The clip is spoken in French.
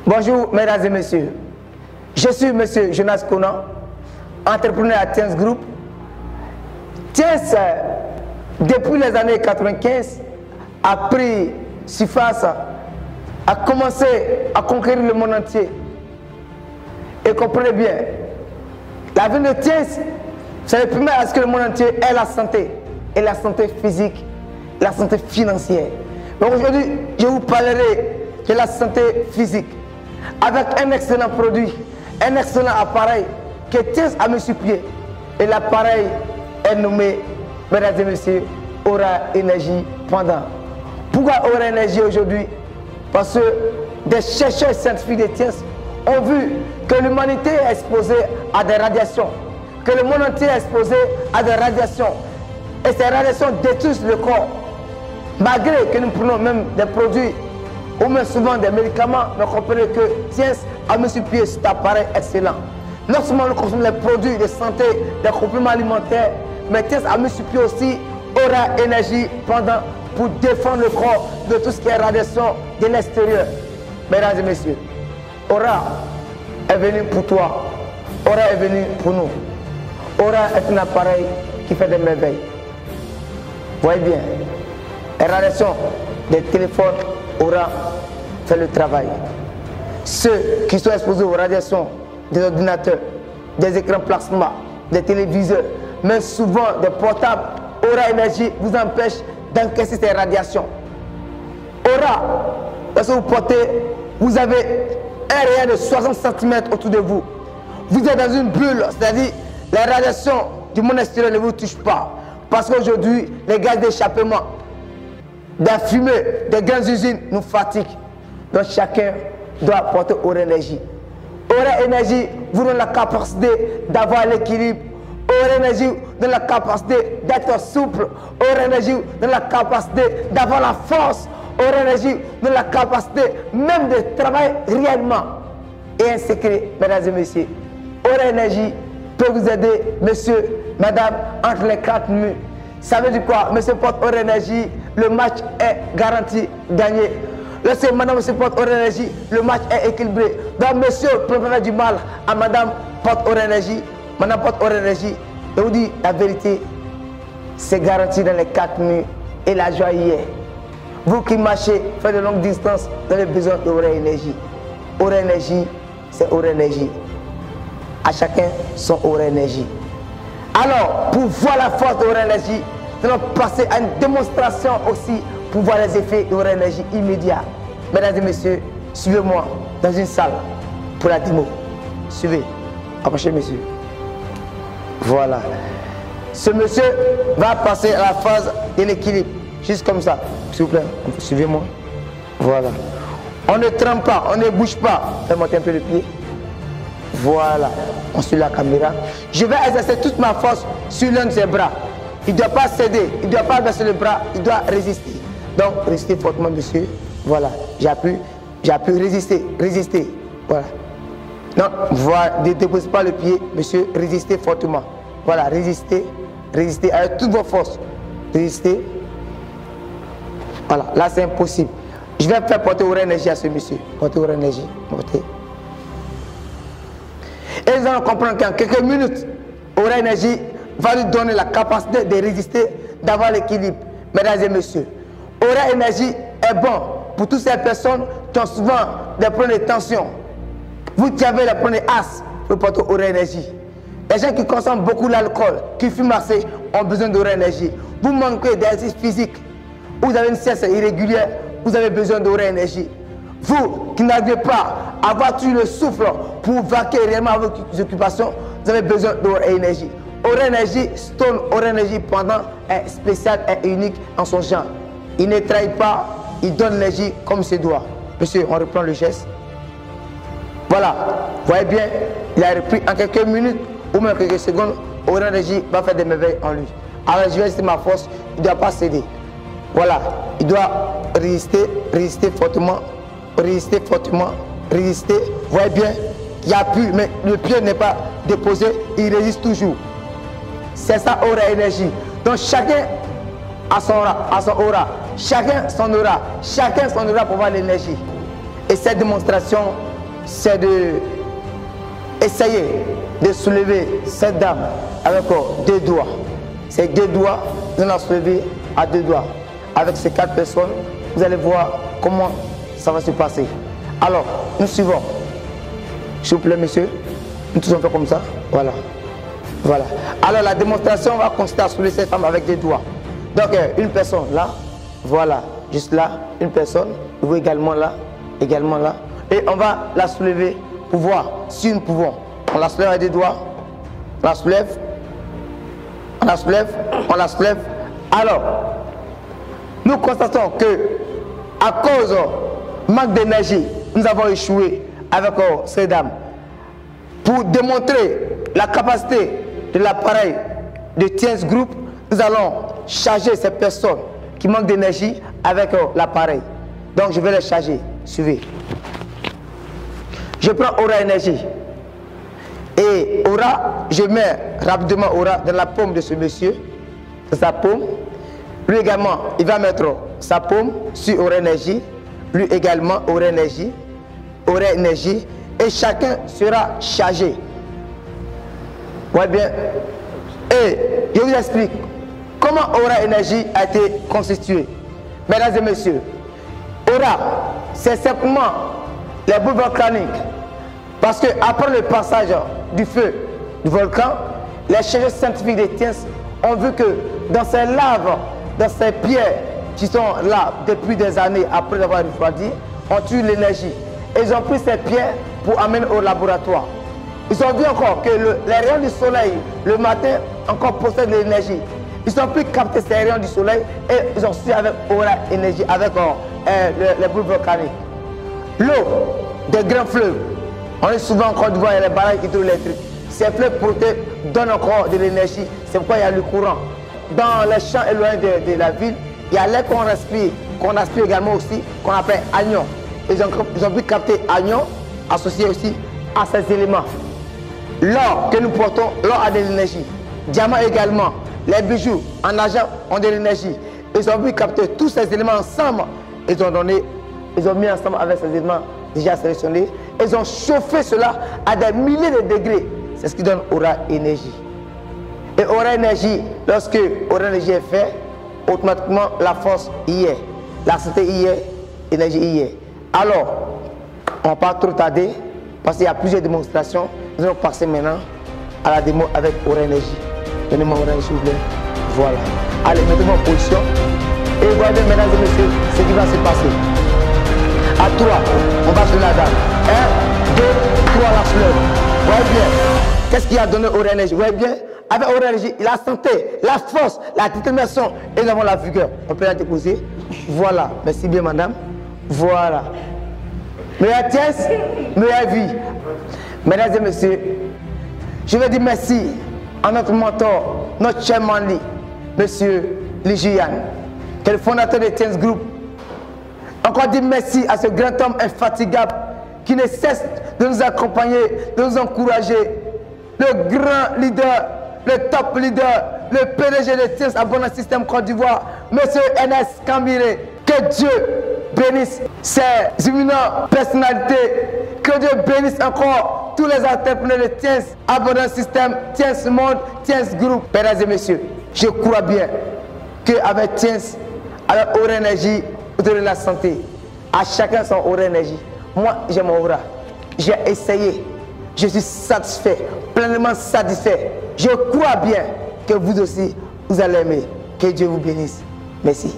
Bonjour, mesdames et messieurs. Je suis monsieur Jonas Conan, entrepreneur à Tiens Group. Tiens, depuis les années 95, a pris surface, a commencé à conquérir le monde entier. Et comprenez bien, la vie de Tiens, ça permet à ce que le monde entier ait la santé, et la santé physique, la santé financière. Donc aujourd'hui, je vous parlerai de la santé physique avec un excellent produit, un excellent appareil que Tiens a mis sur pied. Et l'appareil est nommé, mesdames et messieurs, Aura Énergie Pendant. Pourquoi Aura Énergie aujourd'hui? Parce que des chercheurs scientifiques de Tiens ont vu que l'humanité est exposée à des radiations, que le monde entier est exposé à des radiations. Et ces radiations détruisent le corps. Malgré que nous prenons même des produits ou même souvent des médicaments, mais comprenez que Tiens a mis sur pied cet appareil excellent. Non seulement nous consommons les produits de santé, des compléments alimentaires, mais Tiens a mis sur pied aussi Aura Énergie Pendant pour défendre le corps de tout ce qui est radiation de l'extérieur. Mesdames et messieurs, Aura est venu pour toi. Aura est venu pour nous. Aura est un appareil qui fait des merveilles. Voyez bien, les radiations des téléphones, Aura fait le travail. Ceux qui sont exposés aux radiations des ordinateurs, des écrans plasma, des téléviseurs, mais souvent des portables, Aura Énergie vous empêche d'encaisser ces radiations. Aura, lorsque vous portez, vous avez un rayon de 60 cm autour de vous. Vous êtes dans une bulle, c'est-à-dire les radiations du monde extérieur ne vous touchent pas. Parce qu'aujourd'hui, les gaz d'échappement, des fumées, des grandes usines nous fatiguent. Donc chacun doit porter Aura Énergie. Aura Énergie vous donne la capacité d'avoir l'équilibre. Aura Énergie donne la capacité d'être souple. Aura Énergie donne la capacité d'avoir la force. Aura Énergie donne la capacité même de travailler réellement. Et un secret, mesdames et messieurs, Aura Énergie peut vous aider, monsieur, madame, entre les 4 murs. Ça veut dire quoi? Monsieur porte Aura Énergie, le match est garanti gagné. Lorsque madame se porte Aura Énergie, le match est équilibré. Donc monsieur peut faire du mal à madame porte Aura Énergie, madame porte Aura Énergie. Je vous dis la vérité, c'est garanti dans les 4 murs et la joie y est. Vous qui marchez, faites de longues distances, vous avez besoin d'Aura Énergie. Aura Énergie, c'est Aura Énergie. À chacun son Aura Énergie. Alors, pour voir la force d'Aura Énergie, nous allons passer à une démonstration aussi pour voir les effets d'Aura Énergie immédiats. Mesdames et messieurs, suivez-moi dans une salle pour la démo. Suivez. Approchez, monsieur. Voilà. Ce monsieur va passer à la phase de l'équilibre. Juste comme ça. S'il vous plaît, suivez-moi. Voilà. On ne trempe pas, on ne bouge pas. Faites monter un peu le pied. Voilà. On suit la caméra. Je vais exercer toute ma force sur l'un de ses bras. Il ne doit pas céder, il ne doit pas baisser le bras, il doit résister. Donc, résistez fortement, monsieur. Voilà. J'appuie, résister, résister. Voilà. Non, voilà. Ne déposez pas le pied, monsieur. Résistez fortement. Voilà, résistez, résistez avec toutes vos forces. Résistez. Voilà, là c'est impossible. Je vais faire porter Aura Énergie à ce monsieur. Porter Aura Énergie. Porter. Et nous allons comprendre qu'en quelques minutes, Aura Énergie va lui donner la capacité de résister, d'avoir l'équilibre. Mesdames et messieurs, Aura Énergie est bon pour toutes ces personnes qui ont souvent des problèmes de tension. Vous qui avez des problèmes d'asthme, vous portez Aura Énergie. Les gens qui consomment beaucoup l'alcool, qui fument assez, ont besoin d'Aura Énergie. Vous manquez d'exercice physique, vous avez une sieste irrégulière, vous avez besoin d'Aura Énergie. Vous qui n'arrivez pas à avoir toujours le souffle pour vaquer réellement à vos occupations, vous avez besoin d'Aura Énergie. Aura Énergie, Stone Aura Énergie Pendant est spécial et unique en son genre. Il ne trahit pas, il donne l'énergie comme se doit. Monsieur, on reprend le geste. Voilà, vous voyez bien, il a repris en quelques minutes ou même quelques secondes, Aura Énergie va faire des merveilles en lui. Alors je vais rester ma force, il ne doit pas céder. Voilà, il doit résister, résister fortement, résister fortement, résister. Vous voyez bien, il n'y a plus, mais le pied n'est pas déposé, il résiste toujours. C'est ça Aura Énergie. Donc chacun a son aura, chacun son aura pour voir l'énergie. Et cette démonstration c'est d'essayer de soulever cette dame avec deux doigts. Ces deux doigts, nous allons soulever à deux doigts. Avec ces 4 personnes, vous allez voir comment ça va se passer. Alors, nous suivons. S'il vous plaît, monsieur, nous tous on fait comme ça. Voilà. Voilà. Alors, la démonstration va consister à soulever cette femme avec des doigts. Donc, une personne là, voilà, juste là, une personne, vous également là, et on va la soulever pour voir si nous pouvons. On la soulève avec des doigts, on la soulève, on la soulève, on la soulève. Alors, nous constatons que à cause du manque d'énergie, nous avons échoué avec ces dames. Pour démontrer la capacité de l'appareil de TIENS Group, nous allons charger ces personnes qui manquent d'énergie avec l'appareil. Donc je vais les charger. Suivez. Je prends Aura Énergie. Et Aura, je mets rapidement Aura dans la paume de ce monsieur. Dans sa paume. Lui également, il va mettre sa paume sur Aura Énergie. Lui également, Aura Énergie. Aura Énergie. Et chacun sera chargé. Ouais bien. Et je vous explique comment Aura Énergie a été constituée. Mesdames et messieurs, Aura, c'est simplement les boules volcaniques. Parce que après le passage du feu du volcan, les chercheurs scientifiques des TIENS ont vu que dans ces laves, dans ces pierres qui sont là depuis des années après avoir refroidi, ont eu l'énergie. Ils ont pris ces pierres pour amener au laboratoire. Ils ont vu encore que les rayons du soleil, le matin, encore possèdent de l'énergie. Ils ont pu capter ces rayons du soleil et ils ont su avec Aura Énergie, avec les boules volcaniques. L'eau des grands fleuves, on est souvent en Côte d'Ivoire, il y a les barrages hydroélectriques. Ces fleuves protègent, donnent encore de l'énergie. C'est pourquoi il y a le courant. Dans les champs éloignés de la ville, il y a l'air qu'on aspire également aussi, qu'on appelle agnon. Ils ont pu capter agnon, associé aussi à ces éléments. L'or que nous portons, l'or a de l'énergie. Diamant également. Les bijoux en argent ont de l'énergie. Ils ont pu capter tous ces éléments ensemble. Ils ont mis ensemble avec ces éléments déjà sélectionnés. Ils ont chauffé cela à des milliers de degrés. C'est ce qui donne Aura Énergie. Et Aura Énergie, lorsque Aura Énergie est fait, automatiquement la force y est. La santé y est, l'énergie y est. Alors, on ne va pas trop tarder, parce qu'il y a plusieurs démonstrations. Nous allons passer maintenant à la démo avec Aura Énergie. Donnez-moi Aura Énergie, s'il vous plaît. Voilà. Allez, mettez-moi en position. Et voyez, mesdames et messieurs, ce qui va se passer. À 3, on va sur la dame. 1, 2, 3, la fleur. Voyez bien. Qu'est-ce qui a donné Aura Énergie? Voyez bien. Avec Aura Énergie, la santé, la force, la détermination et nous avons la vigueur. On peut la déposer. Voilà. Merci bien, madame. Voilà. Meilleure TIENS, meilleure vie. Mesdames et messieurs, je veux dire merci à notre mentor, notre chairman, monsieur Lijian, qui est le fondateur de TIENS Group. Encore dire merci à ce grand homme infatigable qui ne cesse de nous accompagner, de nous encourager. Le grand leader, le top leader, le PDG de TIENS Abondance System Côte d'Ivoire, monsieur Enes Kambiré. Que Dieu bénisse ces éminentes personnalités. Que Dieu bénisse encore tous les entrepreneurs de TIENS Abondance System, TIENS Monde, TIENS Group. Mesdames et messieurs, je crois bien qu'avec TIENS, avec Aura Énergie, vous aurez la santé. À chacun son Aura Énergie. Moi, j'ai mon Aura. J'ai essayé. Je suis satisfait, pleinement satisfait. Je crois bien que vous aussi, vous allez aimer. Que Dieu vous bénisse. Merci.